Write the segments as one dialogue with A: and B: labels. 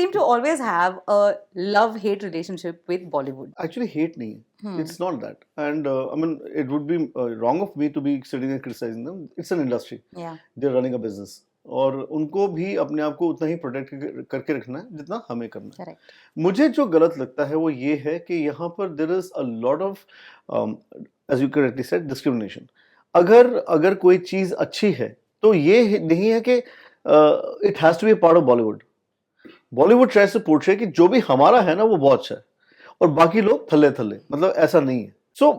A: seem to always have a love-hate relationship with Bollywood.
B: Actually, hate nahi. It's not that. And I mean, it would be wrong of me to be sitting and criticizing them. It's an industry.
A: Yeah.
B: They're running a business. और उनको भी अपने आप को उतना ही protect करके रखना है जितना हमें करना है.
A: Correct.
B: मुझे जो गलत लगता है वो ये है कि यहाँ पर there is a lot of, as you correctly said, discrimination. अगर कोई चीज अच्छी है तो ये नहीं है कि it has to be part of Bollywood. Bollywood tries to portray कि जो भी हमारा है ना वो बहुत अच्छा है और बाकी लोग थल्ले थल्ले, मतलब ऐसा नहीं है. सो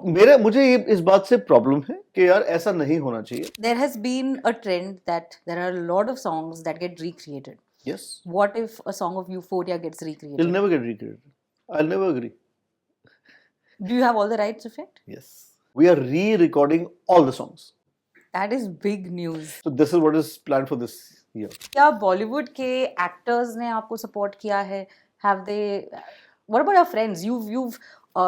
B: मुझे ये इस बात से प्रॉब्लम है कि यार ऐसा नहीं होना चाहिए.
A: There has been a trend that there are a lot of songs that get recreated.
B: Yes.
A: What if a song of Euphoria gets recreated?
B: It'll never get recreated. I'll never agree.
A: Do you have all the rights of it?
B: Yes. We are re-recording all the songs.
A: That is big news.
B: So this is what is planned for this year.
A: क्या बॉलीवुड के actors ने आपको support किया है? Have they? What about your friends? You've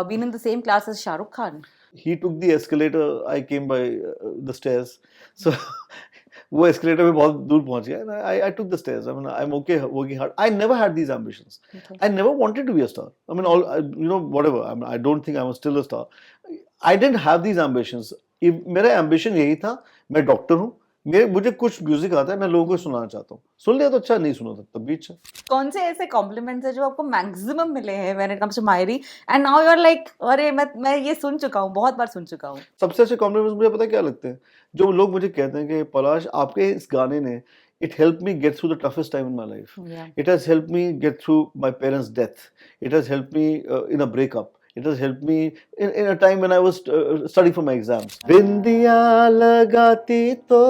A: been in the same class as Shah Rukh Khan.
B: He took the escalator. I came by the stairs. So वो escalator में बहुत दूर पहुंच गया. And I took the stairs. I mean, I'm okay working hard. I never had these ambitions.
A: Okay.
B: I never wanted to be a star. I mean, whatever. I mean, I don't think I was still a star. I didn't have these ambitions. मेरा ambition यही था. मैं doctor हूँ. मुझे कुछ music आता है, मैं लोगों को सुनाना चाहता हूँ. सुन लिया तो अच्छा, नहीं सुना तब भी अच्छा.
A: कौन से ऐसे कॉम्प्लीमेंट्स है जो आपको मैक्सिमम मिले हैं when it comes to Maayeri and now you are like अरे मैं ये सुन चुका हूँ, बहुत बार सुन चुका हूँ?
B: सबसे अच्छे कॉम्प्लीमेंट्स मुझे पता है क्या लगते हैं, जो लोग मुझे कहते हैं कि पलाश आपके इस गाने ने it helped me get through the toughest time in my life.
A: Yeah.
B: It has helped me get through my parents' death. It has helped me in a breakup. It has helped me in a time when I was studying for my exams. बिंदिया लगाती तो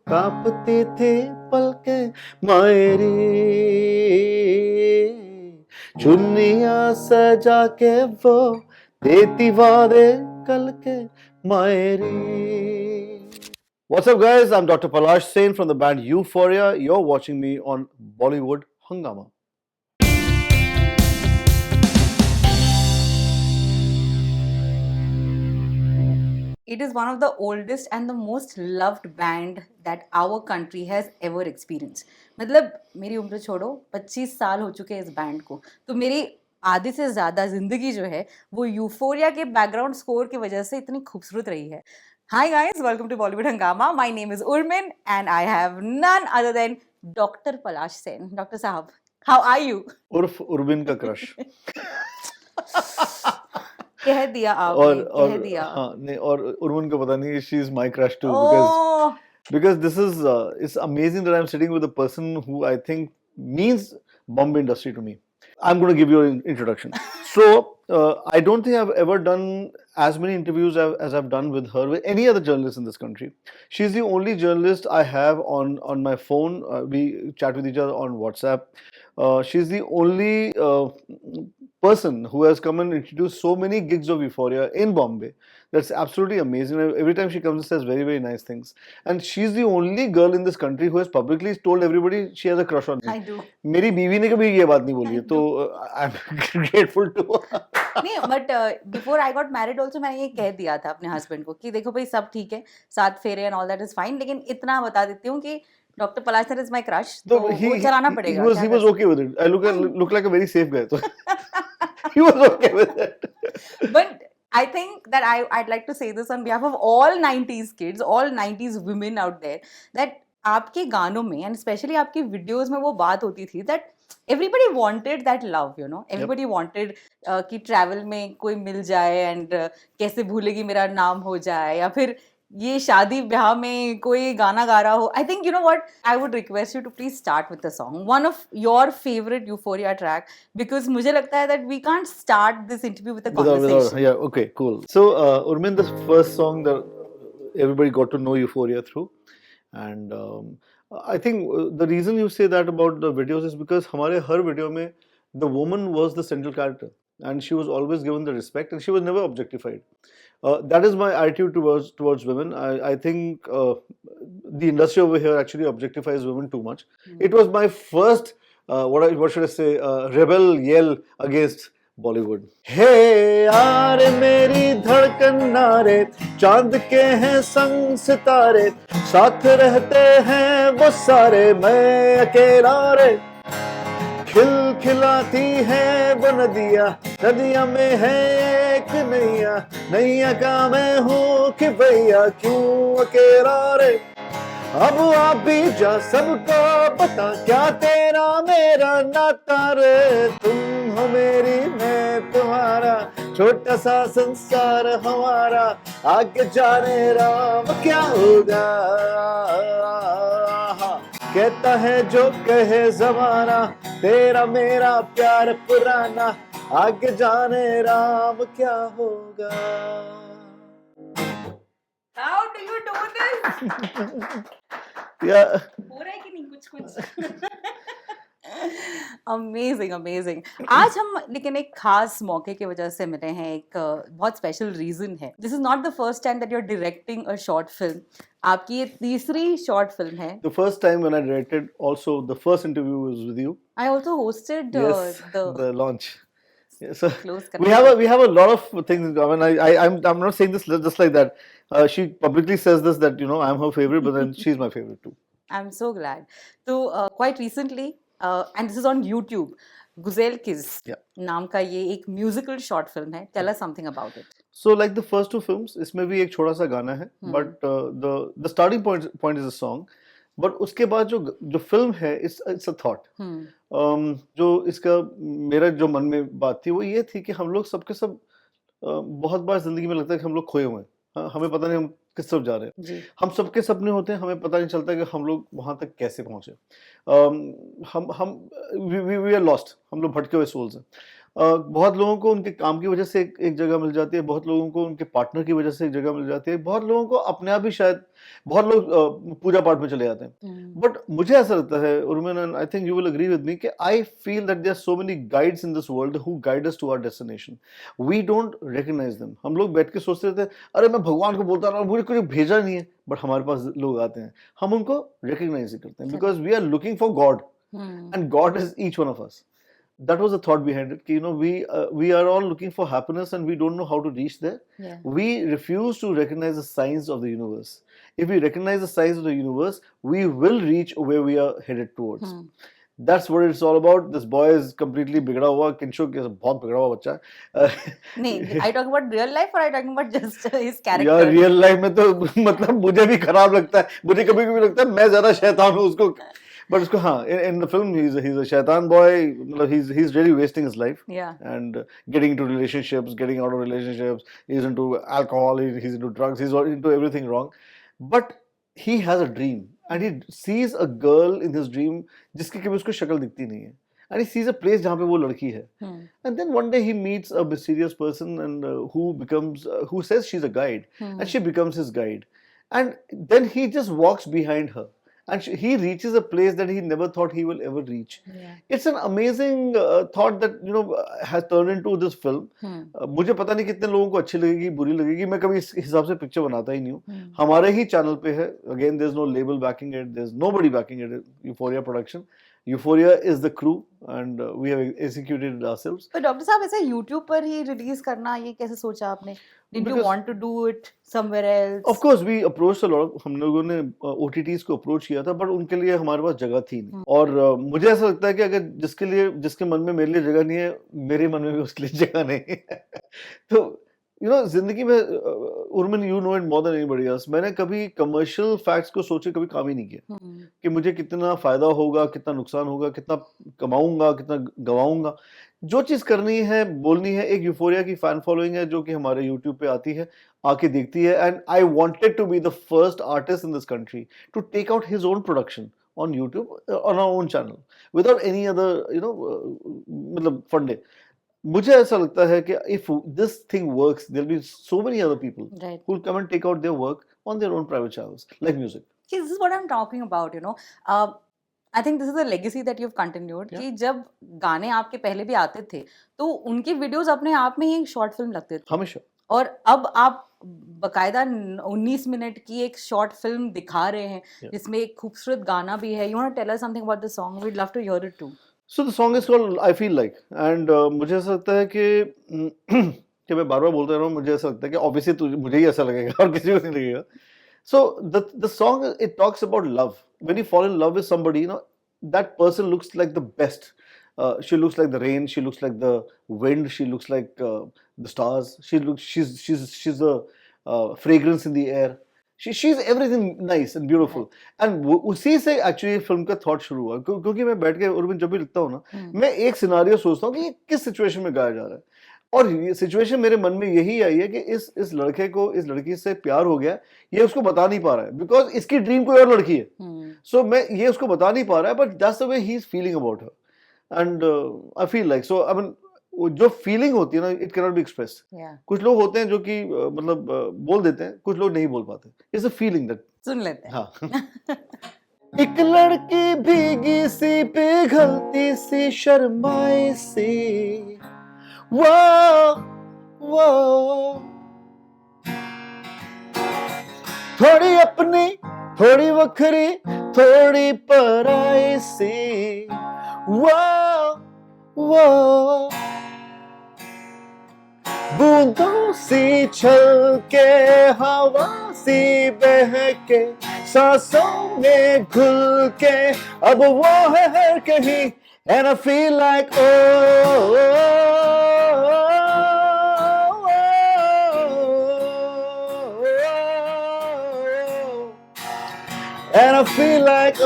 B: कांपती थी पलकें मायरी, चुन्नियाँ सजा के वो देती वादे कल के मायरी. What's up guys, I'm Dr. Palash Sen from the band Euphoria. You're watching me on Bollywood Hungama.
A: It is one of the oldest and the most loved band that our country has ever experienced. मतलब मेरी उम्र छोड़ो, 25 साल हो चुके हैं इस band को, तो मेरी आधे से ज़्यादा ज़िंदगी जो है वो यूफोरिया के बैकग्राउंड स्कोर की वजह से इतनी खूबसूरत रही है. Hi guys, welcome to Bollywood Hungama. My name is Urmin and I have none other than Dr. Palash Sen. Dr. Sahab, how are you?
B: उर्फ उर्बिन का क्रश.
A: कह दिया आपने, कह दिया.
B: हाँ नहीं, और उर्मिन को पता नहीं, she is my crush too.
A: Oh.
B: Because this is it's amazing that I'm sitting with a person who I think means Bombay industry to me. I'm going to give you an introduction. So I don't think I've ever done as many interviews as I've done with her, with any other journalist in this country. She's the only journalist I have on my phone. We chat with each other on WhatsApp. She's the only person who has come and introduced so many gigs of Euphoria in Bombay. That's absolutely amazing. Every time she comes and says very, very nice things. And she's the only girl in this country who has publicly told everybody she has a crush on me.
A: I do.
B: मेरी बीवी ने कभी ये बात नहीं बोली है, तो I'm grateful to her.
A: नहीं, but before I got married also मैंने ये कह दिया था अपने हस्बैंड को कि देखो भाई सब ठीक है, 7 फेरे and all that is fine, लेकिन इतना बता देती हूँ कि Dr. Palash Sen is my crush, तो वो चलाना पड़ेगा.
B: He was okay with it. I look like a very safe guy. So he was okay with it.
A: But I think that I'd like to say this on behalf of all 90s kids, all 90s women out there, that आपके गानों में and especially आपके videos में वो बात होती थी that everybody wanted that love, you know. Everybody wanted कि travel में कोई मिल जाए and कैसे भूलेगी मेरा नाम हो जाए, या फिर ये शादी ब्याह में कोई गाना गा रहा हो. I think, you know what, I would request you to please start with the song, one of your favorite Euphoria track, because मुझे लगता है that we can't start this interview with a conversation.
B: Yeah, okay, cool. So Urmin, the first song that everybody got to know Euphoria through, and I think the reason you say that about the videos is because हमारे हर video में the woman was the central character and she was always given the respect and she was never objectified. That is my attitude towards women. I think the industry over here actually objectifies women too much. It was my first what should I say, rebel yell against Bollywood. Hey यार मेरी धड़कन नारे, चांद के हैं संग सितारे, साथ रहते हैं वो सारे, मैं अकेला रे. खिलखिलाती है वो नदियाँ, नदियाँ में है एक नैया, नैया का मैं हूँ कि भैया क्यों अकेला रे। अब आप भी जा सबको पता क्या तेरा मेरा नाता रे। तुम हो मेरी मैं तुम्हारा, छोटा सा संसार हमारा, आगे जाने राम क्या होगा। कहता है जो कहे जमाना, तेरा मेरा प्यार पुराना, आगे जाने राम क्या होगा।
A: How do you do this?
B: Yeah.
A: हो रहा है कि नहीं कुछ कुछ? Amazing amazing. आज हम लेकिन एक खास मौके की वजह से मिले हैं, एक बहुत स्पेशल रीजन है। This is not the first time that you are directing a short film. आपकी ये तीसरी शॉर्ट फिल्म है।
B: The first time when I directed, also the first interview was with you.
A: I also hosted
B: Yes,
A: the
B: the launch. Yeah, so
A: close
B: we have a lot of things in common. I'm not saying this just like that. She publicly says this that I'm her favorite, but then she's my favorite too.
A: I'm so glad. So quite recently, and this is on YouTube, Guzel Kiz
B: Yeah.
A: नाम का ये एक musical short film है. Tell us something about it.
B: So like the first two films, इसमें भी एक छोटा सा गाना है, but the starting point is a song. But उसके बाद जो फिल्म है इट्स अ थॉट। जो इसका मेरा जो मन में बात थी वो ये थी कि हम लोग सबके सब बहुत बार जिंदगी में लगता है कि हम लोग खोए हुए हैं। हाँ, हमें पता नहीं हम किस तरफ जा रहे हैं। हम सबके सपने होते हैं, हमें पता नहीं चलता कि हम लोग वहां तक कैसे पहुंचे। हम वी आर लॉस्ट, हम लोग भटके हुए सोल्स हैं। बहुत लोगों को उनके काम की वजह से एक जगह मिल जाती है, बहुत लोगों को उनके पार्टनर की वजह से एक जगह मिल जाती है, बहुत लोगों को अपने आप ही शायद, बहुत लोग पूजा पाठ में चले जाते हैं। बट मुझे ऐसा लगता है Urmin, and I think you will agree with me, कि I feel that there are so many guides in this world who guide us to our destination. We don't recognise them. हम लोग बैठ के सोचते रहते हैं, अरे मैं भगवान को बोलता रहा हूँ, मुझे कोई भेजा नहीं है, बट हमारे पास लोग आते हैं, हम उनको रिकॉग्नाइज ही करते हैं, because we are looking for God, and God is each one of us. That was the thought behind it. We are all looking for happiness and we don't know how to reach there.
A: Yeah.
B: We refuse to recognize the signs of the universe. If we recognize the signs of the universe, we will reach where we are headed towards. That's what it's all about. This boy is completely बिगड़ा हुआ, Kinshuk is बहुत बिगड़ा हुआ बच्चा है।
A: नहीं, I talking about real life or I talking about just his character?
B: यार real life में तो मतलब मुझे भी खराब लगता है, मुझे कभी कभी लगता है मैं ज्यादा शैतान हूँ उसको। But उसको हाँ, in the film he's a shaitan boy. He's really wasting his life.
A: Yeah.
B: And getting into relationships, getting out of relationships. He's into alcohol. He's into drugs. He's into everything wrong. But he has a dream, and he sees a girl in his dream जिसकी कभी उसको शक्ल दिखती नहीं है. And he sees a place जहाँ पे वो लड़की है. And then one day he meets a mysterious person and who says she's a guide, and she becomes his guide. And then he just walks behind her. And he reaches a place that he never thought he will ever reach.
A: Yeah.
B: It's an amazing thought that has turned into this film. मुझे पता नहीं कितने लोगों को अच्छी लगेगी, बुरी लगेगी, मैं कभी इस हिसाब से पिक्चर बनाता ही नहीं हूँ। हमारे ही चैनल पे है। Again, there's no label backing it, there's nobody backing it. Euphoria production. Euphoria is the crew and we have executed it ourselves.
A: तो डॉक्टर साहब, ऐसे YouTube पर ही रिलीज करना, ये कैसे सोचा आपने? Did you want to do it somewhere else?
B: Of course, we approached a lot. हम लोगों ने OTTs को अप्रोच किया था, बट उनके लिए हमारे पास जगह थी नहीं। और मुझे ऐसा लगता है कि अगर जिसके मन में मेरे लिए जगह नहीं है, मेरे मन में भी उसके लिए जगह नहीं है। तो जिंदगी में Urmin, you know it more than anybody else, मैंने कभी कमर्शियल फैक्ट्स को सोचे कभी काम ही नहीं किया कि मुझे कितना फायदा होगा, कितना नुकसान होगा, कितना कमाऊंगा, कितना गवाऊंगा। जो चीज करनी है, बोलनी है। एक यूफोरिया की फैन फॉलोइंग है जो कि हमारे यूट्यूब पे आती है, आके देखती है, and I wanted to be the first artist in this country to take out his own production on YouTube, on our own channel, without any other मतलब funding. मुझे ऐसा लगता है कि if this thing works, there'll be so many other people who will come and take out their work on their own private channels, like music.
A: See, this is what I'm talking about, I think this is a legacy that you've continued. कि जब गाने आपके पहले भी आते थे, तो उनके वीडियोस अपने आप में ही एक शॉर्ट फिल्म लगते थे
B: हमेशा।
A: और अब आप बकायदा 19 मिनट की एक शॉर्ट फिल्म दिखा रहे हैं जिसमें एक खूबसूरत गाना भी है. You want to tell us something about the song? We'd love to hear it too.
B: So the song is called I Feel Like, and मुझे ऐसा लगता है कि मैं बार-बार बोलता रहा हूँ, मुझे ऐसा लगता है कि obviously मुझे ही ऐसा लगेगा और किसी को नहीं लगेगा. So the song, it talks about love. When you fall in love with somebody, that person looks like the best. she looks like the rain, she looks like the wind, she looks like the stars, she's a fragrance in the air. She's everything nice and beautiful. And उसी से actually film का thought शुरू हुआ, क्योंकि मैं बैठ के उर्मिन जब भी लिखता हूँ ना, मैं एक सिनारियो सोचता हूँ कि ये किस सिचुएशन में गाया जा रहा है, और ये सिचुएशन मेरे मन में यही आई है कि इस लड़के को इस लड़की से प्यार हो गया, ये उसको बता नहीं पा रहा है बिकॉज इसकी ड्रीम कोई और लड़की है. सो मैं ये उसको बता नहीं पा रहा है, but that's the way he is feeling about her. And I feel like, so I mean जो फीलिंग होती है ना, it can not be expressed. कुछ लोग होते हैं जो कि मतलब बोल देते हैं, कुछ लोग नहीं बोल पाते. इट्स अ फीलिंग दैट
A: सुन लेते हैं.
B: हाँ. एक लड़की भीगी सी पिघलती सी शर्माए सी, वो थोड़ी अपनी थोड़ी वखरी थोड़ी पराई सी, वो बूंदों सी छल के हवा सी बहके सांसों में घुल के अब वो है हर कहीं. And I feel like and I feel like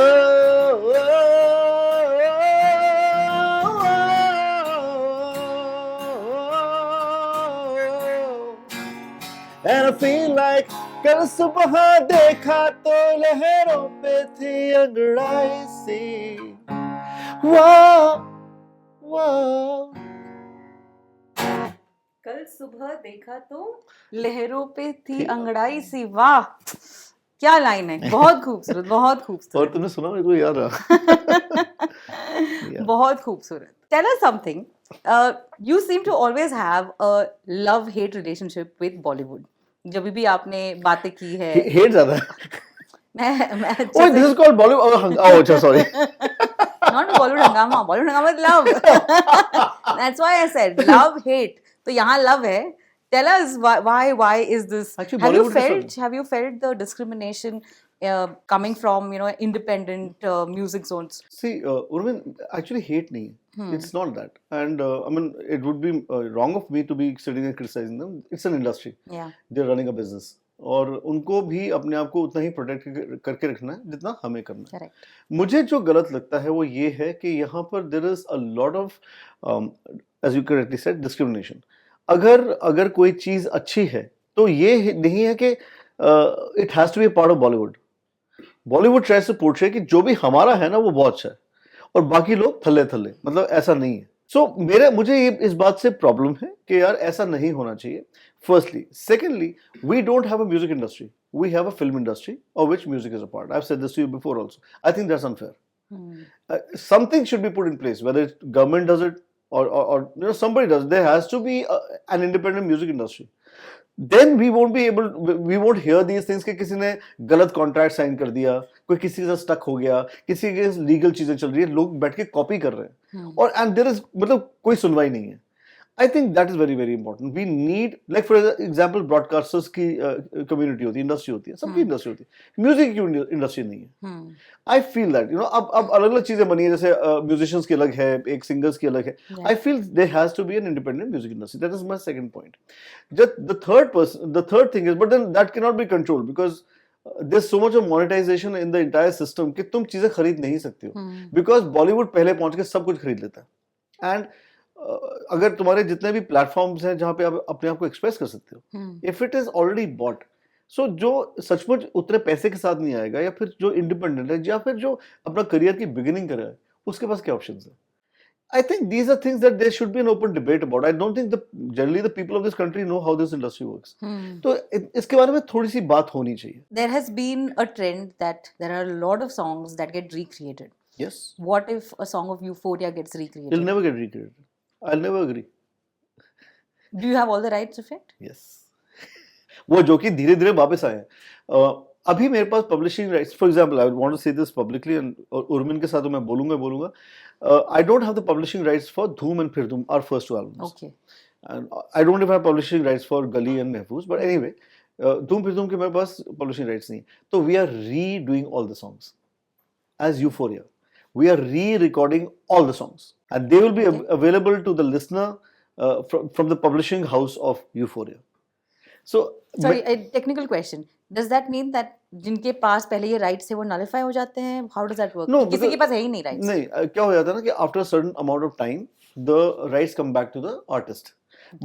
B: and I feel like कल सुबह देखा तो लहरों पे थी अंगड़ाई सी.
A: कल सुबह देखा तो लहरों पे थी अंगड़ाई सी. वाह, क्या लाइन है. बहुत खूबसूरत, बहुत खूबसूरत.
B: और तुमने सुना, मेरे को याद रहा.
A: बहुत खूबसूरत. Tell us something. You seem to always have a love-hate relationship with Bollywood. जब भी आपने बातें की है.
B: Hate ज़्यादा है.
A: मैं
B: Oh, this is called Bollywood. Oh, अच्छा, sorry.
A: Not Bollywood Hungama. Bollywood Hungama is love. That's why I said love, hate. तो यहाँ love है. Tell us why is this?
B: Actually,
A: have you felt the discrimination coming from independent music zones?
B: See, Urmin, actually hate nahi. It's not that. And I mean, it would be wrong of me to be sitting and criticizing them. It's an industry.
A: Yeah.
B: They're running a business. और उनको भी अपने आप को उतना ही protect करके रखना है जितना हमें करना है.
A: Correct.
B: मुझे जो गलत लगता है वो ये है कि यहाँ पर there is a lot of, as you correctly said, discrimination. अगर कोई चीज अच्छी है तो ये नहीं है कि it has to be part of Bollywood. Bollywood tries to portray कि जो भी हमारा है ना वो बहुत अच्छा है और बाकी लोग थल्ले थल्ले, मतलब ऐसा नहीं है. सो मुझे ये इस बात से प्रॉब्लम है कि यार ऐसा नहीं होना चाहिए. Firstly. Secondly, we don't have a music industry. We have a film industry of which music is a part. I've said this to you before also. I think that's unfair. Something should be put in place, whether government does it or somebody does. There has to be an independent music industry. Then we won't hear these things कि किसी ने गलत contract sign कर दिया, कोई किसी से stuck हो गया, किसी के लीगल चीजें चल रही है, लोग बैठ के कॉपी कर रहे हैं और एंड देयर इज, मतलब कोई सुनवाई नहीं है. I think that is very very important. We need, like for example, broadcasters की community होती है, industry होती है, सबकी industry होती है, music की industry नहीं है. I feel that अब अलग अलग चीजें बनी है, जैसे musicians की अलग है, एक singers की अलग है. I feel there has to be an independent music industry. That is my second point. Just the third thing is, but then that cannot be controlled because there's so much of monetization in the entire system कि तुम चीजें खरीद नहीं सकते हो, because Bollywood पहले पहुंच के सब कुछ खरीद लेता है. And अगर तुम्हारे जितने भी प्लेटफॉर्म्स हैं जहां पे आप अपने आप को एक्सप्रेस कर सकते हो, if it is already bought, so जो सचमुच उतने पैसे के साथ नहीं आएगा, या फिर जो इंडिपेंडेंट है, या फिर जो अपना करियर की बिगिनिंग कर रहा है, उसके पास क्या ऑप्शंस है? I think these are things that there should be an open debate about. I don't think generally the people of this country know how this industry works. तो इसके बारे में थोड़ी सी बात होनी चाहिए.
A: There has been a trend that there are a lot of songs that get recreated.
B: Yes.
A: What if a song of Euphoria gets recreated?
B: It'll never get recreated. I'll never agree.
A: Do you have all the rights of it?
B: Yes. वो जो कि धीरे धीरे वापस आए हैं. अभी मेरे पास publishing rights, for example, I want to say this publicly, and Urmin के साथ तो मैं बोलूंगा. I don't have the publishing rights for Dhoom and Phir Dhoom, our first two albums.
A: Okay.
B: And I don't even have publishing rights for Gali and Mehfooz, but anyway, Dhoom Phir Dhoom के मेरे पास publishing rights नहीं. तो we are redoing all the songs as Euphoria. We are re-recording all the songs. and they will be
A: Okay.
B: available to the listener from the publishing house of Euphoria. So
A: Sorry, a technical question. Does that mean that जिनके पास पहले ये rights है वो nullify हो जाते हैं? How does that work?
B: no,
A: कि किसी
B: because
A: के पास है ही नहीं rights.
B: नहीं क्या हो जाता है ना कि after a certain amount of time the rights come back to the artist,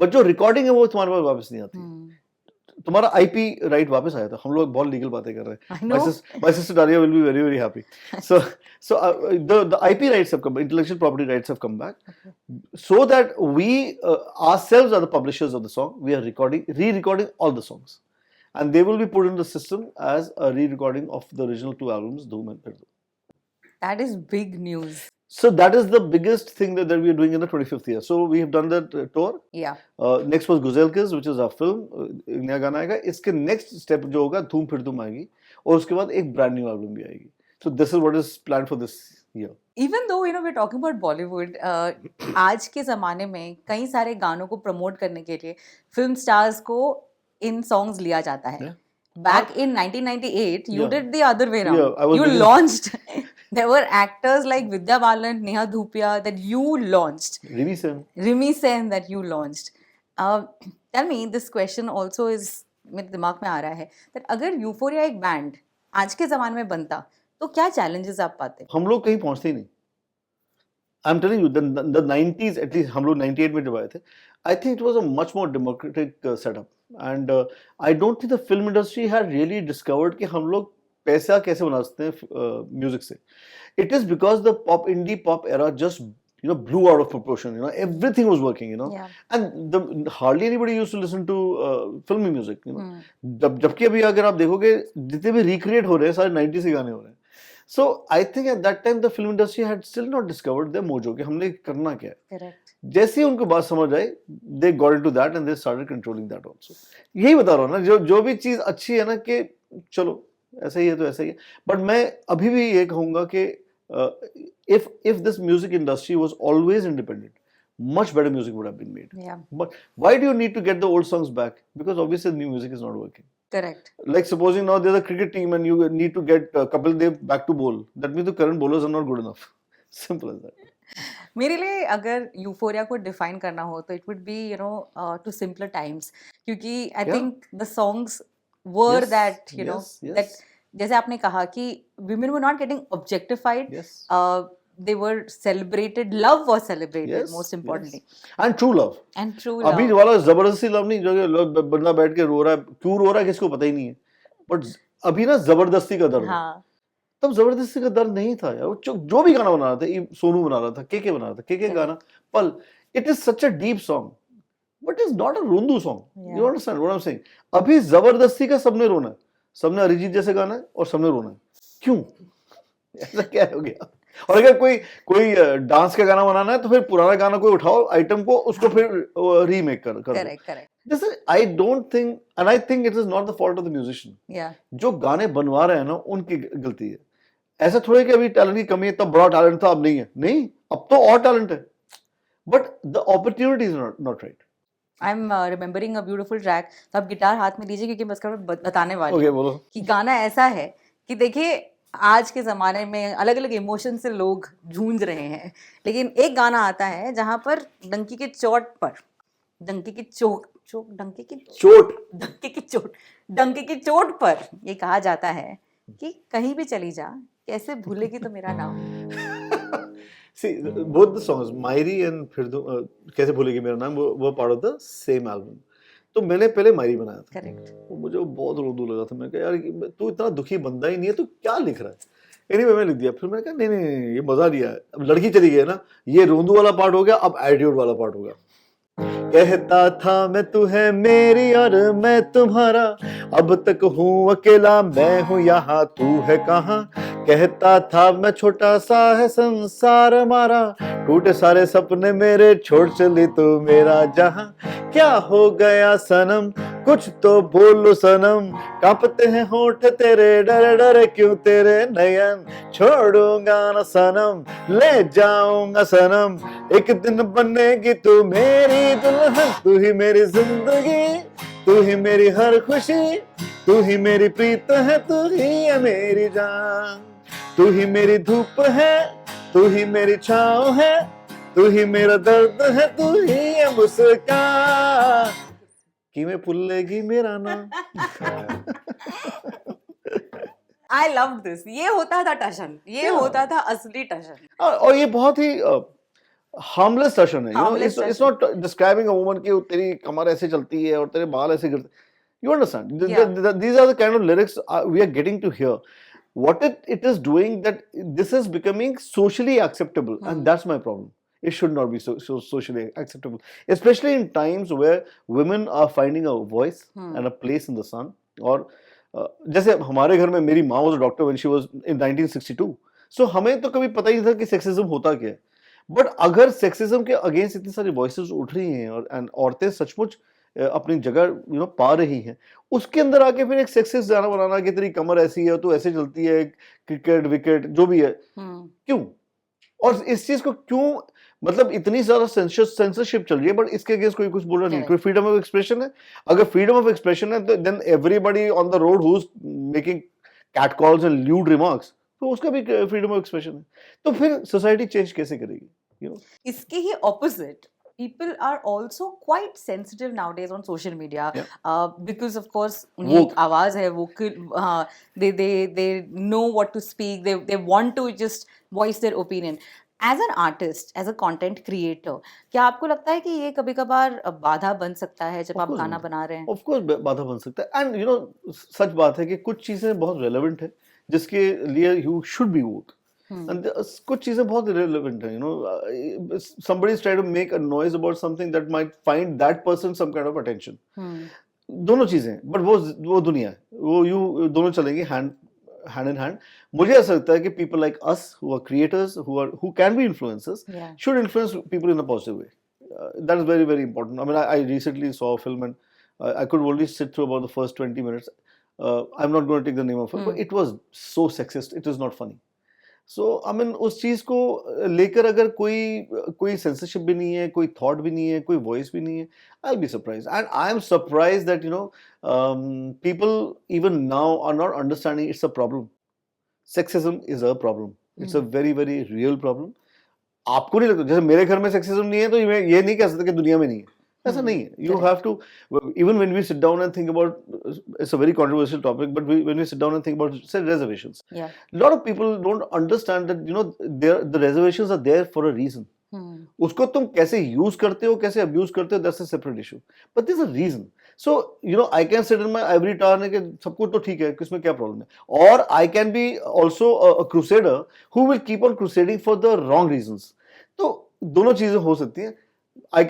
B: but जो recording है वो तुम्हारे पास वापस नहीं आती. तुम्हारा IP राइट वापस आया था. हम लोग बहुत लीगल बातें कर रहे हैं.
A: I know.
B: My sister Daria will be very very happy. So the IP rights have come, intellectual property rights have come back, so that we ourselves are the publishers of the song. We are re-recording all the songs, and they will be put in the system as a re-recording of the original two albums, Dhoom and Phir Dhoom.
A: That is big news.
B: So that is the biggest thing that we are doing in the 25th year. So we have done that tour.
A: Yeah.
B: Next was Guzel Kiz, which is our film. नया गाना आएगा. इसके next step जो होगा धूम फिर धूम आएगी और उसके बाद एक brand new album भी आएगी. So this is what is planned for this year.
A: Even though we're talking about Bollywood, आज के ज़माने में कई सारे गानों को प्रमोट करने के लिए फिल्म स्टार्स को इन सॉन्ग्स लिया जाता है. Back in 1998, you did the other way around. You launched. There were actors like Vidya Balan, Neha Dhupia that you launched. Rimi Sen that you launched. Tell me, this question also is मेरे दिमाग में आ रहा है that अगर euphoria एक band आज के ज़माने में बनता तो क्या challenges आप पाते?
B: हम लोग कहीं पहुंचते ही नहीं. I'm telling you, the 90s, at least हम लोग 98 में जब आए थे, I think it was a much more democratic setup, and I don't think the film industry had really discovered कि हम लोग पैसा कैसे बना सकते हैं म्यूजिक से. It is because the indie pop era just blew out of proportion. Everything was working.
A: Yeah.
B: And hardly anybody used to listen to filmy music. जबकि अभी अगर आप देखोगे जितने भी recreate हो रहे हैं सारे 90s के गाने हो रहे हैं. So I think at that time the film industry had still not discovered their mojo कि हमने करना क्या है.
A: Correct.
B: जैसे ही उनको बात समझ आई, they got into that and they started controlling that also. यही बता रहा हूँ ना, जो भी चीज अच्छी है ना कि चलो ऐसा ही है तो ऐसा ही है. बट मैं अभी भी ये कहूँगा कि if this music industry was always independent, much better music would have been made.
A: Yeah.
B: But why do you need to get the old songs back? Because obviously new music is not working.
A: Correct.
B: Like supposing now there's a cricket team and you need to get Kapil Dev back to bowl. That means the current bowlers are not good enough. Simple as that.
A: मेरे लिए अगर euphoria को define करना हो तो it would be to simpler times क्योंकि I think the songs were that that जैसे आपने कहा कि women were not getting objectified. They were celebrated. Love was celebrated, most importantly.
B: And true love.
A: And true love.
B: अभी वाला जबरदस्ती love नहीं, जो बंदा बैठ के रो रहा है, क्यों रो रहा है किसको पता ही नहीं है. बट अभी ना जबरदस्ती का दर्द. हाँ. तब जबरदस्ती का दर्द नहीं था यार. जो भी गाना बना रहा था, सोनू बना रहा था, के बना रहा था, के गाना, पल. It is such a deep song, but it's not a rundu song. Yeah. You understand what I'm saying? अभी जबरदस्ती का सबने रोना है. सबने अरिजीत जैसे गाना है और सबने रोना है. क्यों? ऐसा क्या हो गया? और अगर कोई डांस का गाना बनाना है तो फिर पुराना गाना कोई उठाओ आइटम को, उसको फिर रीमेक कर.
A: Correct.
B: This is, I don't think, and I think it is not the fault of the musician.
A: Yeah.
B: जो गाने बनवा रहे हैं ना उनकी गलती है. ऐसा थोड़ा है कि अभी टैलेंट की कमी है, तब बड़ा टैलेंट था अब नहीं है. नहीं, अब तो और टैलेंट है. But the opportunity is not right.
A: I'm remembering a beautiful track. तो आप गिटार हाथ में लीजिए क्योंकि मैं उसका बताने वाली हूँ.
B: Okay, बोलो.
A: कि गाना ऐसा है कि देखिए आज के ज़माने में अलग अलग इमोशन से लोग जूझ रहे हैं, लेकिन एक गाना आता है जहाँ पर डंकी की चोट पर ये कहा जाता है कि कहीं भी चली जा, कैसे भूलेगी तो मेरा नाम.
B: See, both the songs, Mairi and फिर कैसे भूलेगी मेरा नाम, वो part of the same album. तो मैंने पहले मायरी बनाया था.
A: Correct.
B: मुझे बहुत रोंदू लगा था. मैंने कहा यार तू इतना दुखी बंदा ही नहीं है, तू क्या लिख रहा है. Anyway मैंने लिख दिया. फिर मैंने कहा नहीं ये मजा लिया है. अब लड़की चली गई है ना, ये रोंदू वाला पार्ट हो गया, अब एटीट्यूड वाला पार्ट होगा. कहता था मैं तू है मेरी और मैं तुम्हारा, अब तक हूँ अकेला मैं हूँ यहाँ तू है कहाँ. कहता था मैं छोटा सा है संसार हमारा, टूटे सारे सपने मेरे छोड़ चली तू मेरा जहाँ. क्या हो गया सनम कुछ तो बोलो सनम, कांपते हैं होंठ तेरे डर डर क्यों तेरे नयन. छोड़ूंगा न सनम ले जाऊंगा सनम, एक दिन बनेगी तू मेरी दुल्हन. तू ही मेरी जिंदगी, तू ही मेरी हर खुशी, तू ही मेरी प्रीत है, तू ही है मेरी जान. तू ही मेरी धूप है, तू ही मेरी छाँव है, तू ही मेरा दर्द है, तू ही है मुस्कान कि मैं भूलेगी मेरा नाम.
A: I love this. ये होता था टशन, ये
B: Yeah.
A: होता था असली टशन.
B: और ये बहुत ही हार्मलेस टशन है.
A: Harmless
B: It's
A: touch.
B: not describing a woman कि तेरी कमर ऐसे चलती है और तेरे बाल ऐसे गिरते. You understand?
A: Yeah.
B: These are the kind of lyrics we are getting to hear. What it is doing, that this is becoming socially acceptable, and that's my problem. It should not be so socially acceptable, especially in times where women are finding a voice and a place in the sun. और जैसे हमारे घर में मेरी माँ was a doctor when she was in 1962. So हमें तो कभी पता ही नहीं था कि सेक्सिज्म होता क्या है. बट अगर सेक्सिज्म के अगेंस्ट इतनी सारी वॉइसेस उठ रही हैं और औरतें सचमुच अपनी जगह पा रही हैं, उसके अंदर आके फिर एक सेक्सिस्ट गाना बनाना कि तेरी कमर ऐसी है, तू ऐसे चलती है, क्रिकेट विकेट जो भी है, क्यों? और इस चीज को क्यों, मतलब इतनी ज्यादा सेंसरशिप चल रही है, बट इसके अगेंस्ट कोई कुछ बोल रहा नहीं. कोई फ्रीडम ऑफ एक्सप्रेशन है? अगर फ्रीडम ऑफ एक्सप्रेशन है तो then everybody on the road who is making cat calls and lewd remarks, तो उसका भी फ्रीडम ऑफ एक्सप्रेशन है. तो फिर सोसाइटी चेंज कैसे करेगी?
A: इसके ही opposite, people are also quite sensitive nowadays on social media. Because of course उन्हें एक आवाज है, vocal, they know what to speak, they want to just voice their opinion. As an artist, as a content creator, क्या आपको लगता है कि ये कभी कभार बाधा बन सकता है जब आप गाना बना रहे हैं?
B: Of course बाधा बन सकता है. And सच बात है कि कुछ चीजें बहुत relevant है जिसके लिए you should be woke. And कुछ चीजें बहुत irrelevant हैं. Somebody is trying to make a noise about something that might find that person some kind of attention. दोनों चीजें, but वो दुनिया है, वो दोनों चलेंगे hand in hand. मुझे ऐसा लगता है कि people like us who are creators, who can be influencers, should influence people in a positive way. That is very, very important. I mean, I recently saw a film and I could only sit through about the first 20 minutes. I'm not going to take the name of it, but it was so sexist. It is not funny. So, I mean, उस चीज को लेकर अगर कोई censorship भी नहीं है, कोई thought भी नहीं है, कोई voice भी नहीं है, I'll be surprised. And I am surprised that people even now are not understanding it's a problem. Sexism is a problem. It's a very, very real problem. आपको नहीं लगता जैसे मेरे घर में sexism नहीं है तो ये नहीं कह सकते कि दुनिया में नहीं है. ऐसा नहीं है. You have to, even when we sit down and think about, it's a very controversial topic, but when we sit down and think about, say, reservations, a lot of people don't understand that the reservations are there for a reason. उसको तुम कैसे use करते हो, कैसे abuse करते हो, that's a separate issue. But there's a reason. So I can sit in my ivory tower कि सब कुछ तो ठीक है, किसमें क्या प्रॉब्लम है. और I can be also a crusader who will keep on crusading for the wrong reasons. तो दोनों चीजें हो सकती हैं. I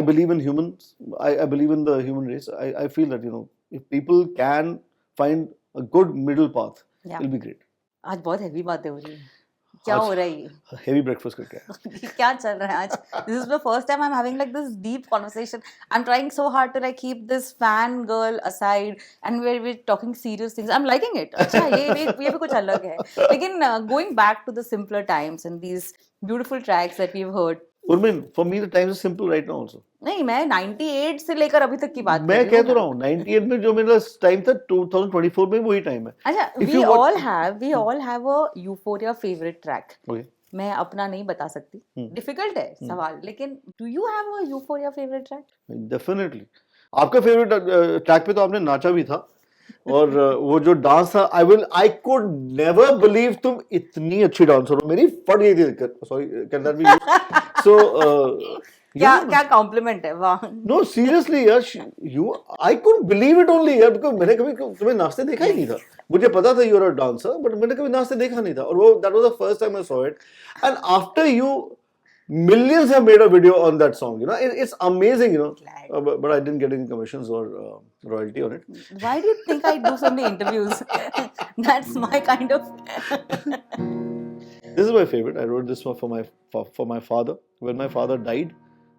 B: believe in humans. I believe in the human race. I feel that, if people can find a good middle path, it'll be great.
A: आज बहुत heavy बातें हो रही हैं. क्या हो रहा है?
B: Heavy breakfast करके.
A: क्या चल रहा है आज? This is the first time I'm having like this deep conversation. I'm trying so hard to like keep this fan girl aside and we're talking serious things. I'm liking it. अच्छा ये भी कुछ अलग है. लेकिन going back to the simpler times and these beautiful tracks that we've heard.
B: Urmin, for me the times are simple right now also.
A: नहीं, मैं 98 से लेकर अभी तक की बात कर रही हूँ.
B: मैं कह तो रहा हूँ 98 में जो मेरा टाइम था 2024 में वही टाइम है.
A: अच्छा, we all have a Euphoria favorite track.
B: Okay.
A: मैं अपना नहीं बता सकती. Difficult है सवाल, लेकिन do you have a Euphoria favorite track?
B: Definitely. आपका फेवरेट ट्रैक पे तो आपने नाचा भी था और वो जो डांस था, I could never believe तुम इतनी अच्छी डांसर हो. मेरी फट गई थी. Sorry, can that be used? So
A: क्या कॉम्प्लीमेंट है? वाह.
B: No, seriously यार, I couldn't believe it only यार, because मैंने कभी तुम्हें नाचते देखा ही नहीं था. मुझे पता था you are a dancer, but मैंने कभी नाचते देखा नहीं था. और वो that was the first time I saw it. And after you, millions have made a video on that song. It's amazing. But I didn't get any commissions or royalty on it.
A: Why do you think I do so many interviews? That's my kind of.
B: This is my favorite. I wrote this one for my father. When my father died,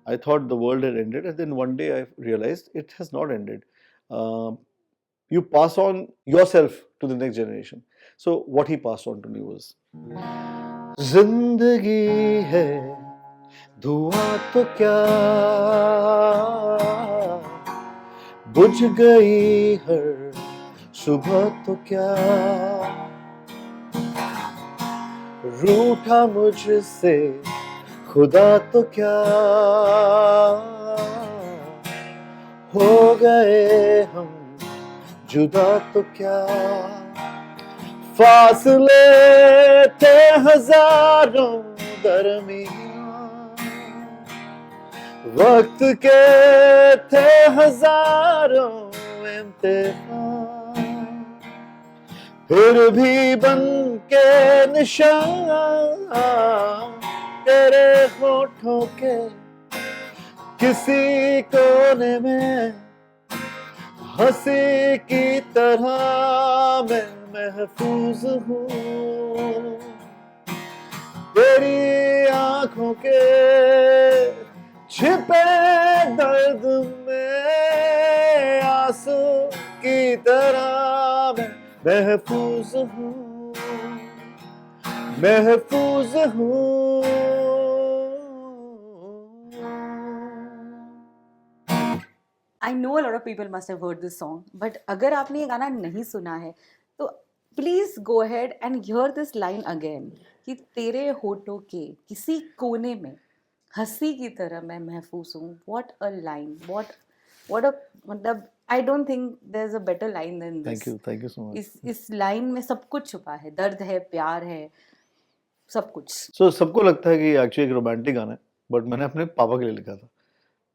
B: I thought the world had ended, and then one day I realized it has not ended. You pass on yourself to the next generation. So what he passed on to me was, जिंदगी है धुआं तो क्या, बुझ गई हर सुबह तो क्या, रूठा मुझसे खुदा तो क्या हो गए हम, जुदा तो क्या, फासले थे हजारों दरमियान, वक्त के थे हजारों इम्तिहान, फिर भी बन के निशान तेरे होठों के किसी कोने में हंसी की तरह मैं महफूज हूँ, तेरी आंखों के छिपे दर्द में आंसू की तरह मैं महफूज हूँ, महफूज हूँ।
A: I know a lot of people must have heard this song, but अगर आपने ये गाना नहीं सुना है तो please go ahead and hear this line again कि तेरे होठों के किसी कोने में हंसी की तरह मैं महफूज हूँ. What a line! What a मतलब I don't think there's a better line than this.
B: Thank you so much.
A: इस लाइन में सब कुछ छुपा है, दर्द है, प्यार है, सब कुछ.
B: So सबको लगता है कि एक्चुअली एक रोमांटिक गाना है, बट मैंने अपने पापा के लिए लिखा था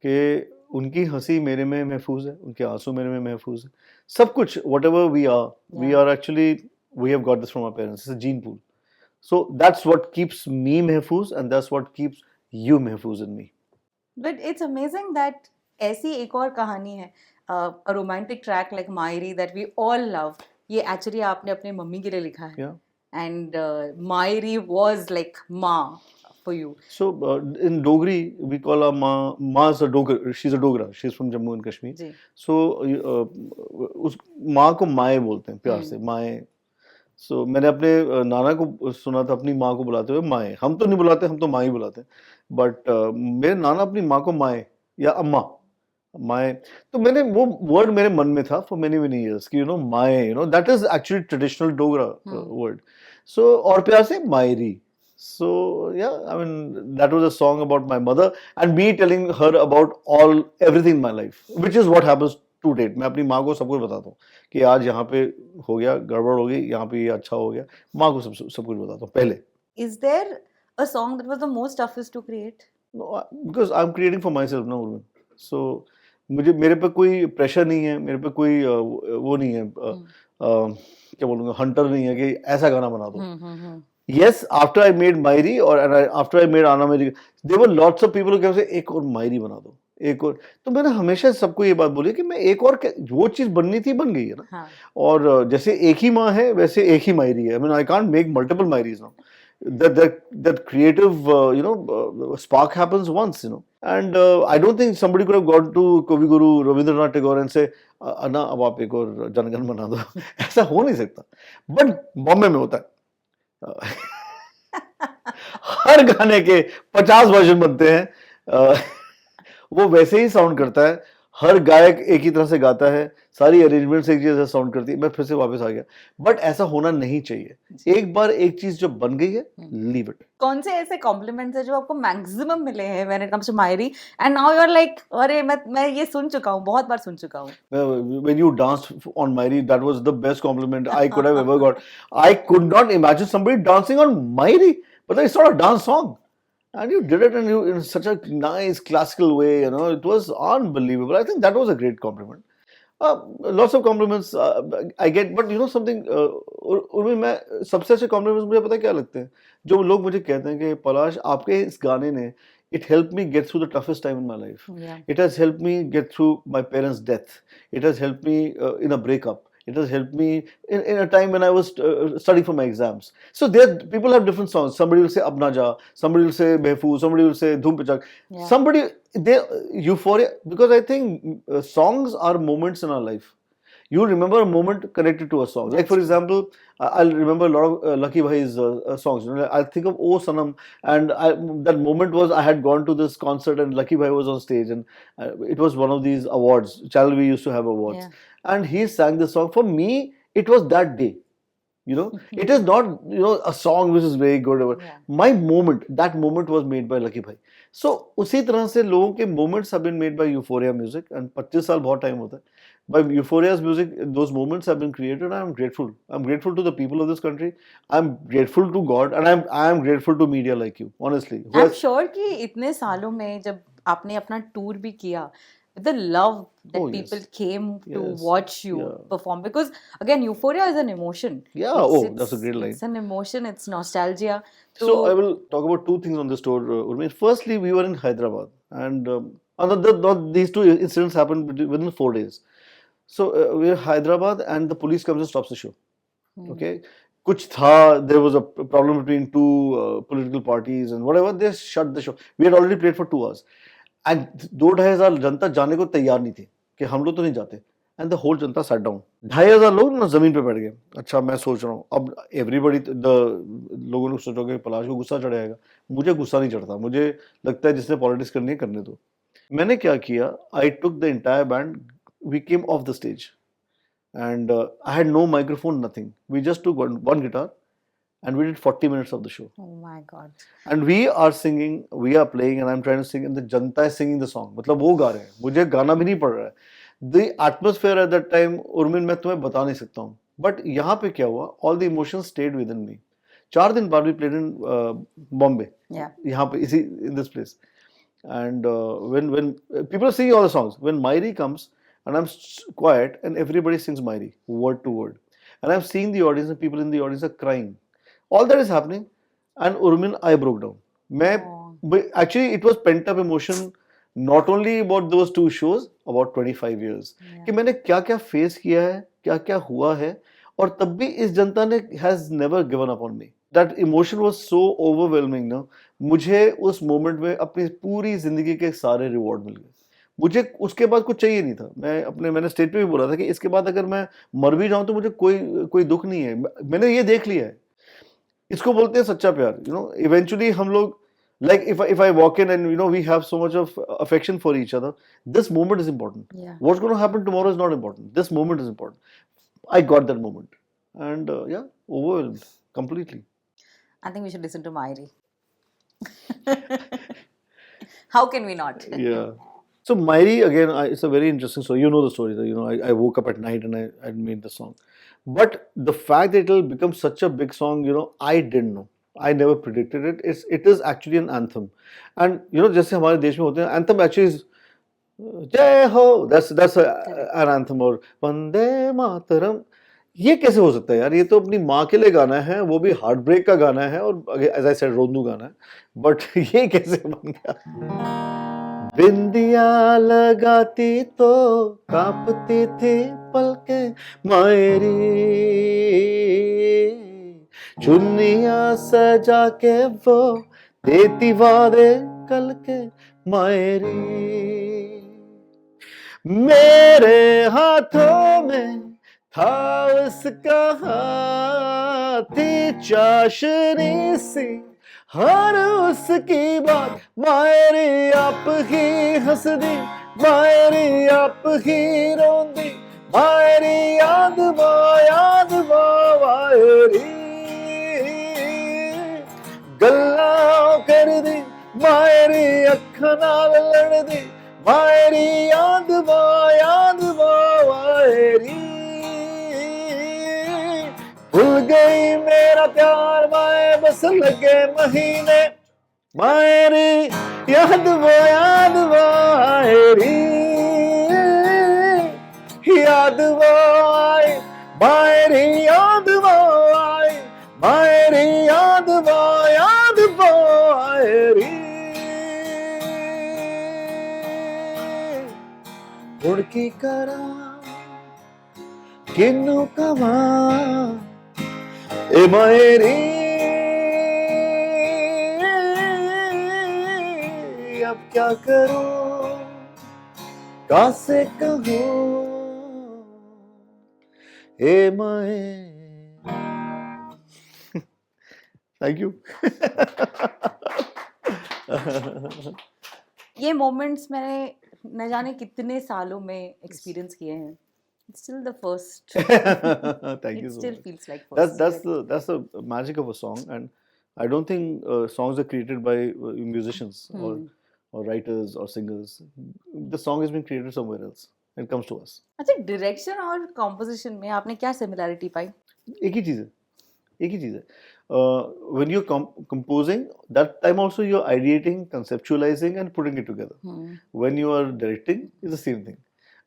B: कि उनकी हंसी मेरे में महफूज है, उनके आंसू मेरे में महफूज है, सब कुछ whatever we are actually we have got this from our parents. It's a gene pool. So that's what keeps me महफूज and that's what keeps you महफूज in me.
A: But it's amazing that ऐसी एक और कहानी है, a romantic track like Mairi that we all love. ये actually आपने अपने मम्मी के लिए लिखा है.
B: Yeah.
A: And Mairi was like माँ for you.
B: So in Dogri we call our माँ is a Dogra. She's a Dogra. She's from Jammu and Kashmir.
A: Ji.
B: So उस माँ को माए बोलते हैं प्यार से, माए. So मैंने अपने नाना को सुना था अपनी माँ को बुलाते हुए माए. हम तो नहीं बुलाते, हम तो माँ ही बुलाते हैं. बट मेरे नाना अपनी माँ को माए या अम्मा माए. तो मैंने वो वर्ड मेरे मन में था for many years कि माए, that is actually traditional Dogra word. So और प्यार से मायरी. So yeah, I mean that was a song about my mother and me telling her about everything in my life, which is what happens to date. मैं अपनी माँ को सब कुछ बताता हूँ कि आज यहाँ पे हो गया, गड़बड़ हो गई, यहाँ पे ये अच्छा हो गया. माँ को सब कुछ बताता हूँ पहले.
A: Is there a song that was the most toughest to create?
B: No, because I'm creating for myself now, Urmin. So मेरे पे कोई प्रेशर नहीं है, मेरे पे कोई वो नहीं है, क्या बोलूँगा, हंटर नहीं है कि ऐसा गाना बना दो. Yes, after I made Mairi after I made Anna Meri, there were lots of people who came say एक और Mairi बना दो, एक और. तो मैंने हमेशा सबको ये बात बोली कि मैं एक और वो चीज बननी थी बन गई है ना.
A: हाँ.
B: और जैसे एक ही माँ है वैसे एक ही मायरी है. I mean I can't make multiple Mairis now. That creative spark happens once, and I don't think somebody could have gone to Kavi Guru Rabindranath Tagore and say Anna अब आप एक और जनगण बना दो. ऐसा हो नहीं सकता. बट बॉम्बे में होता है. हर गाने के 50 वर्जन बनते हैं. वो वैसे ही साउंड करता है. हर गायक एक ही तरह से गाता है. सारी अरेंजमेंट्स एक जैसे साउंड करती है. मैं फिर से वापस आ गया. बट ऐसा होना नहीं चाहिए. एक बार एक चीज जो बन गई है, लीव इट.
A: कौन से ऐसे कॉम्प्लीमेंट्स हैं जो आपको मैक्सिमम मिले हैं when it comes to Maayeri and now you are like अरे मैं ये सुन चुका हूँ, बहुत बार सुन चुका हूँ.
B: When you danced on Mairi, that was the best compliment I could have ever got. I could not imagine somebody dancing on Mairi, but it's not a dance song. And you did it in such a nice classical way, it was unbelievable. I think that was a great compliment. Lots of compliments I get, but something, Urmin, मैं सबसे अच्छे compliments मुझे पता है क्या लगते हैं, जो लोग मुझे कहते हैं कि पलाश आपके इस गाने ने it helped me get through the toughest time in my life.
A: Yeah.
B: It has helped me get through my parents' death. It has helped me in a breakup. It has helped me in a time when I was studying for my exams. So people have different songs. Somebody will say Ab Na Ja, somebody will say Behfoos, somebody will say Dhoom Pichak. Yeah. Euphoria, because I think songs are moments in our life. You remember a moment connected to a song. Like for example, I'll remember a lot of Lucky Bhai's songs. I'll think of Oh Sanam, and that moment was I had gone to this concert and Lucky Bhai was on stage, and it was one of these awards. Channel we used to have awards, and he sang this song. For me, it was that day. You know, it is not, you know, a song which is very good.
A: Yeah.
B: My moment, that moment was made by Lucky Bhai. So उसी तरह से लोगों के moments have been made by Euphoria music, and 25 साल बहुत time होता है. By Euphoria's music, those moments have been created. I am grateful. I'm grateful to the people of this country. I'm grateful to God, and I am grateful to media like you. Honestly, who
A: I'm
B: has,
A: sure कि इतने सालों में जब आपने अपना tour भी किया, the love that
B: Oh,
A: people
B: yes.
A: came to
B: Yes.
A: watch you
B: Yeah.
A: perform, because again Euphoria is an emotion.
B: Yeah.
A: It's,
B: Oh, that's a great line.
A: It's an emotion. It's nostalgia.
B: So I will talk about two things on this tour, Urmi. Firstly, we were in Hyderabad, and these two incidents happened within 4 days. So we are in Hyderabad, and the police comes and stops the show. Okay, कुछ था, there was a problem between two political parties and whatever. They shut the show. We had already played for 2 hours, and 2-2,500 जनता जाने को तैयार नहीं थी कि हम लोग तो नहीं जाते. And the whole Janata sat down. 2,500 लोग ना जमीन पे बैठ गए. अच्छा, मैं सोच रहा हूँ अब एवरीबडी, द लोगों ने सोचोगे पलाश को गुस्सा चढ़ेगा. मुझे गुस्सा नहीं चढ़ता. मुझे लगता है जिसने पॉलिटिक्स करनी है करने दो. मैंने क्या किया, I took the entire band, we came off the stage, and I had no microphone, nothing. We just took one guitar, and we did 40 minutes of the show.
A: Oh my God.
B: And we are singing, we are playing, and I'm trying to sing, and the Janata is singing the song. मतलब वो गा रहे हैं, मुझे गाना भी नहीं पड़ रहा है. The atmosphere at that time, Urmin, मैं तुम्हें बता नहीं सकता हूँ. But यहाँ पे क्या हुआ? All the emotions stayed within me. 4 दिन बाद we played in Bombay.
A: Yeah.
B: यहाँ पे इसी in this place. And when people are singing all the songs, when Mairi comes and I'm quiet and everybody sings Mairi word to word, and I'm seeing the audience and people in the audience are crying. All that is happening, and Urmin, I broke down. Actually, it was pent up emotion, not only about those two shows, about 25 years. कि मैंने क्या क्या face किया है, क्या क्या हुआ है, और तब भी इस जनता ने has never given up on me. That emotion was so overwhelming ना, मुझे उस मोमेंट में अपनी पूरी जिंदगी के सारे रिवॉर्ड मिल गए. मुझे उसके बाद कुछ चाहिए नहीं था. मैंने स्टेज पे भी बोला था कि इसके बाद अगर मैं मर भी जाऊं तो मुझे कोई दुख नहीं है. मैंने ये देख लिया है. इसको बोलते हैं सच्चा प्यार. You know, eventually हम लोग, like if I walk in and you know we have so much of affection for each other, this moment is important.
A: Yeah.
B: What's going to happen tomorrow is not important. This moment is important. I got that moment, and yeah, overwhelmed completely.
A: I think we should listen to Mairi. How can we not?
B: Yeah. So Mairi, again, it's a very interesting story. You know the story. You know, I woke up at night and I made the song. But the fact that it will become such a big song, you know, I didn't know. I never predicted it. It is actually an anthem. And you know, जैसे हमारे देश में होते हैं, anthem actually is जय हो. That's an anthem. और वंदे मातरम, ये कैसे हो सकता है यार? ये तो अपनी माँ के लिए गाना है, वो भी हार्ट ब्रेक का गाना है, और एज आई सेड रोंदू गाना है. बट ये कैसे बन गया? बिंदिया लगाती तो कांपती थी पलकें मायरी, चुन्नियां सजा के वो देती वादे कल के मायरी. मेरे हाथों में था उसका हाथी चाशनी सी, हर उसकी बात मायरी आप ही हंस दी, मायरी आप ही रोंदी, मायरी याद मायरी गल्ला कर दी, मायरी अखा नाल लड़ दी, मायरी याद मायरी भूल गई मेरा प्यार माए बस लगे महीने, मायरी याद मायरी याद आए, मायरी याद आए, मायरी याद मायरी उड़की करा किन्नू कमा ए मायरी, अब क्या करूं कासे कहूं ए मायरी. Thank you.
A: ये मोमेंट्स मैंने न जाने कितने सालों में एक्सपीरियंस किए हैं. It's still the first.
B: Thank you
A: It
B: so
A: still
B: much.
A: feels like
B: That's
A: first.
B: that's the magic of a song, and I don't think songs are created by musicians
A: Hmm.
B: or writers or singers. The song has been created somewhere else. It comes to us.
A: अच्छा, direction और composition में आपने क्या similarity पाई?
B: एक ही चीज है, एक ही चीज है. When you're composing, that time also you're ideating, conceptualizing, and putting it together. When you are directing, it's the same thing.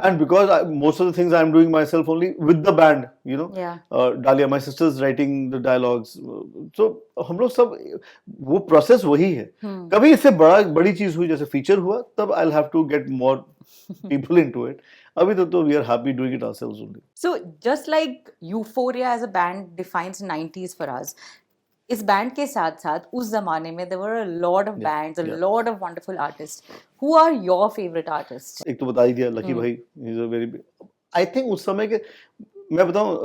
B: And because most of the things I'm doing myself only with the band, you know.
A: Yeah.
B: Dalia, my sister's writing the dialogues. So हम लोग सब वो process वही है. कभी इससे बड़ी चीज हुई जैसे फीचर हुआ तब I'll have to get more people into it. अभी तो we are happy doing it ourselves only.
A: So just like Euphoria as a band defines 90s for us, इस बैंड के साथ साथ उस जमाने में there were a lot of bands, a lot of wonderful artists. Who are your favorite artists?
B: एक तो बता ही दिया लकी भाई, he is a very I think उस समय के मैं बताऊं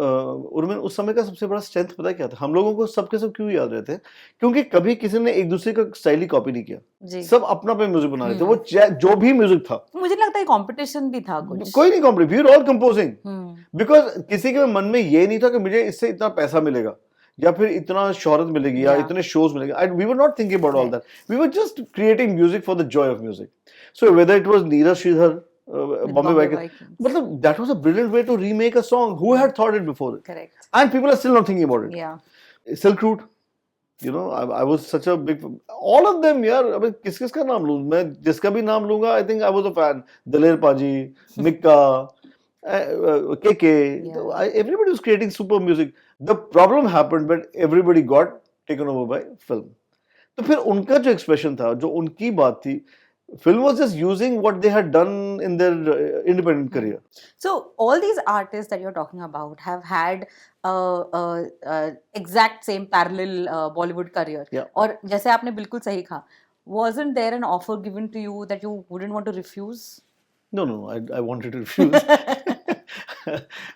B: उर्मिन, उस समय का सबसे बड़ा स्ट्रेंथ पता है क्या था? हम लोगों को सबके सब क्यों याद रहते हैं? क्योंकि कभी किसी ने एक दूसरे का स्टाइल ही कॉपी नहीं किया. सब अपना अपना म्यूजिक बना रहे थे. वो जो भी म्यूजिक था,
A: मुझे लगता है कंपटीशन भी था कुछ.
B: कोई नहीं competition, we are all composing. Because किसी के मन में ये नहीं था कि मुझे इससे इतना पैसा मिलेगा या फिर इतना शोहरत मिलेगी या इतने शोज मिलेंगे. We were not thinking about all that. We were just creating music for the joy of music. So whether it was Neeraj Shridhar, Bombay Vikings. Matlab, that was a brilliant way to remake a song. Who had thought it before?
A: Correct.
B: And people are still not thinking about it.
A: Yeah.
B: Silk Route, you know, I was such a big, all of them, यार. अब किस का नाम लूँ? मैं जिसका भी नाम लूँगा, I think I was a fan. Daler Paji, Mikka, KK. Everybody was creating super music. The problem happened when everybody got taken over by film. तो फिर उनका जो expression था, जो उनकी बात थी, film was just using what they had done in their independent career.
A: So all these artists that you're talking about have had exact same parallel Bollywood career.
B: Yeah.
A: और जैसे आपने बिल्कुल सही कहा, wasn't there an offer given to you that you wouldn't want to refuse?
B: No, I wanted to refuse.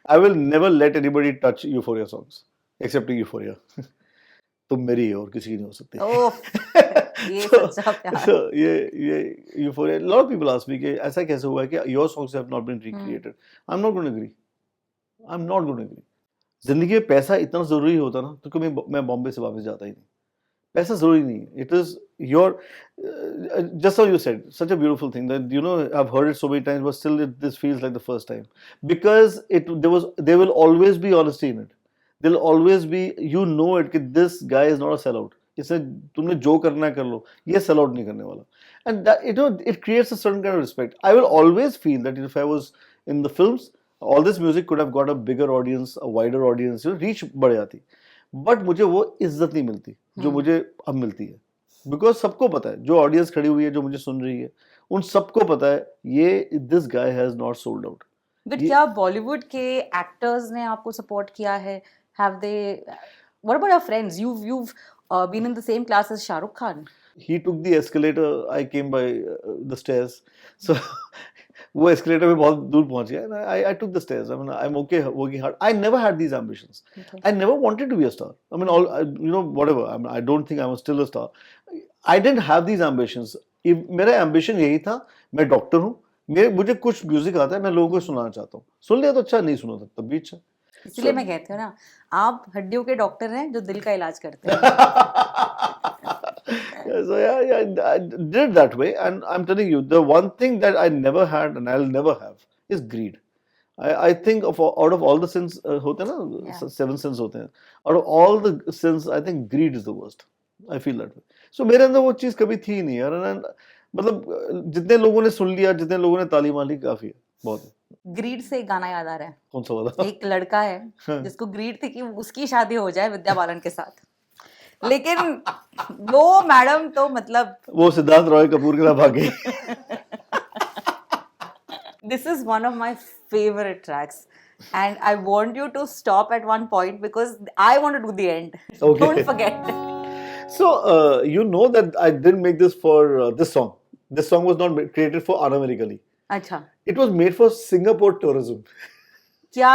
B: I will never let anybody touch Euphoria songs, excepting Euphoria. तुम मेरी है और किसी की नहीं हो सकती.
A: ये सच्चा प्यार.
B: So ये Euphoria. A lot of people ask me कि ऐसा कैसे हुआ है कि your songs have not been recreated. I'm not going to agree. I'm not going to agree. जिंदगी में पैसा इतना जरूरी होता ना तो कभी मैं बॉम्बे से वापस जाता ही नहीं. पैसा जरूरी नहीं. It is your just how you said, such a beautiful thing that, you know, I've heard it so many times, but still this feels like the first time because there will always be honesty in it. There will always be, you know it कि this guy is not a sellout. इसे तुमने जो करना है कर लो, ये sell out नहीं करने वाला. And that, you know, it creates a certain kind of respect. I will always feel that if I was in the films, all this music could have got a bigger audience, a wider audience, you know, reach बढ़ जाती. But मुझे वो इज्जत नहीं मिलती जो मुझे अब मिलती है. Because सबको पता है, जो audience खड़ी हुई है, जो मुझे सुन रही है, उन सबको पता है ये this guy has not sold out.
A: But क्या Bollywood के actors ने आपको support किया है? Have they? What about your friends? You've been in the same class as Shah Rukh Khan.
B: He took the escalator. I came by the stairs. So वो escalator में बहुत दूर पहुंच गया. And I took the stairs. I mean, I'm okay working hard. I never had these ambitions. Okay. I never wanted to be a star. I mean, you know, whatever. I mean, I don't think I'm still a star. I didn't have these ambitions. मेरा ambition यही था. मैं doctor हूँ. मुझे कुछ music आता है. मैं लोगों को सुनाना चाहता हूँ. सुन लिया तो अच्छा, नहीं सुना तब भी अच्छा.
A: इसलिए मैं कहती हूँ ना, आप हड्डियों के डॉक्टर हैं जो दिल का इलाज करते हैं.
B: So yeah, I did that way, and I'm telling you, the one thing that I never had and I'll never have is greed. I think out of all the sins होते हैं ना, 7 sins होते हैं. Out of all the sins, I think greed is the worst. I feel that way. So मेरे अंदर वो चीज कभी थी नहीं यार. मतलब जितने लोगों ने सुन लिया, जितने लोगों ने ताली मार ली, काफी है, बहुत है.
A: ग्रीड से एक गाना याद आ रहा है.
B: कौन सा वाला?
A: एक लड़का है जिसको ग्रीड थी कि उसकी शादी हो जाए विद्या बालन के साथ, लेकिन वो मैडम तो मतलब
B: वो सिद्धार्थ रॉय कपूर के साथ भाग गई.
A: This is one of my favorite tracks and I want you to stop at one point because I want to do the end. Okay. Don't forget.
B: So you know that I didn't make this for this song. This song was not created for Americally.
A: अच्छा.
B: It was made for Singapore tourism.
A: क्या?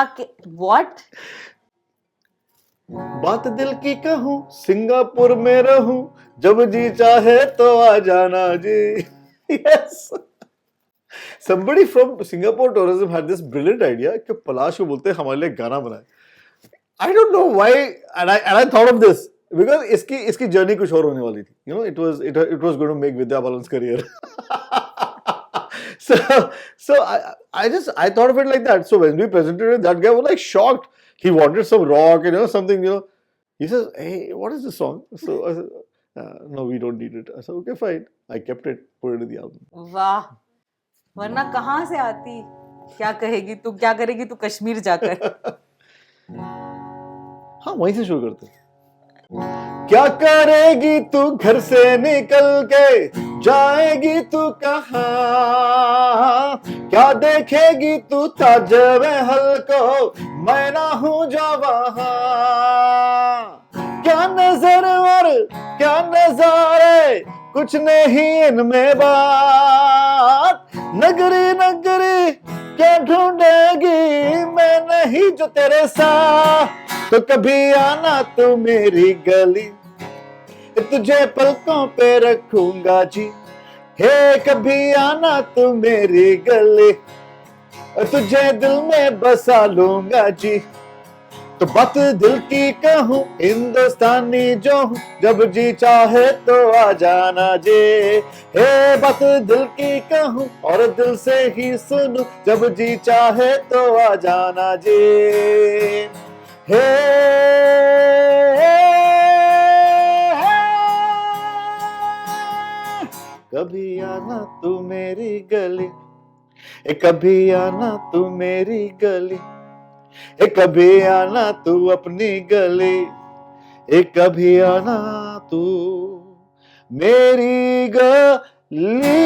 A: What?
B: बात दिल की कहूँ, Singapore में रहूँ, जब जी चाहे तो आ जाना जी. Yes. somebody from Singapore tourism had this brilliant idea कि पलाश को बोलते हैं हमारे लिए गाना बनाए. I don't know why, and I thought of this because इसकी journey कुछ और होने वाली थी. You know, it was going to make Vidya Balan's career. so I thought of it like that. So when we presented it, that guy was like shocked. He wanted some rock, you know, something, you know. He says, "Hey, what is this song?" So I said, "No, we don't need it." I said, "Okay, fine." I kept it, put it in the album.
A: वाह, वरना कहाँ से आती? क्या कहेगी तू? क्या करेगी तू कश्मीर जाकर?
B: हाँ, वहीं से शुरू करते हैं. क्या करेगी तू घर से निकल के, जाएगी तू कहाँ? क्या देखेगी तू ताज महल को, मैं ना हूँ जा वहाँ. क्या नजर और क्या नजारे, कुछ नहीं इनमें बात. नगरी नगरी क्या ढूंढेगी, मैं नहीं जो तेरे साथ. तो कभी आना तू मेरी गली, तुझे पलकों पे रखूंगा जी. हे कभी आना तू मेरी गली, तुझे दिल में बसा लूंगा जी. तो बात दिल की कहूँ, हिंदुस्तानी जो हूँ, जब जी चाहे तो आ जाना जी. हे बात दिल की कहूँ और दिल से ही सुनूं, जब जी चाहे तो आ जाना जी. हे कभी आना तू मेरी गली, कभी आना तू मेरी गली, कभी आना तू अपनी गली, कभी आना तू मेरी गली.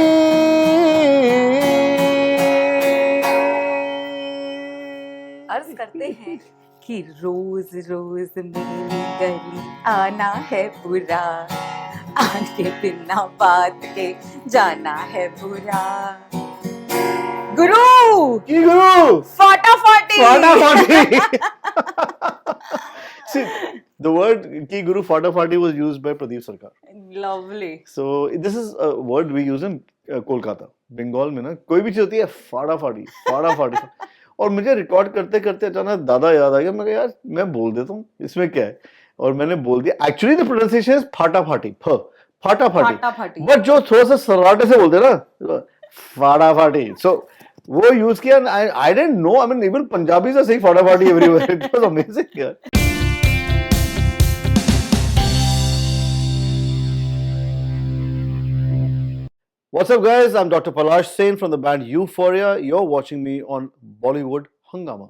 A: अर्ज करते हैं कि रोज रोज मेरी गली आना है बुरा, आगे बिना बात के जाना है बुरा. गुरु
B: की गुरु
A: फाटाफाटी.
B: See, the word ki guru fatafati was used by Pradeep Sarkar.
A: Lovely.
B: So this is a word we use in Kolkata. Bengal में ना कोई भी चीज होती है फाटाफाटी. और मुझे रिकॉर्ड करते करते अचानक दादा याद आ गया. मैं कहा यार मैं बोल देता हूँ, इसमें क्या है. और मैंने बोल दिया. एक्चुअली द प्रोनाउंसिएशन इज फाटाफाटी, फाटाफाटी. बट जो थोड़ा सा सराटे से बोलते ना, फाटाफाटी. सो वो यूज किया. I didn't know. I mean even Punjabis are saying फाटाफाटी एवरीवेयर. इट वाज अमेजिंग यार. What's up guys, I'm Dr. Palash Sen from the band Euphoria. You're watching me on Bollywood Hungama.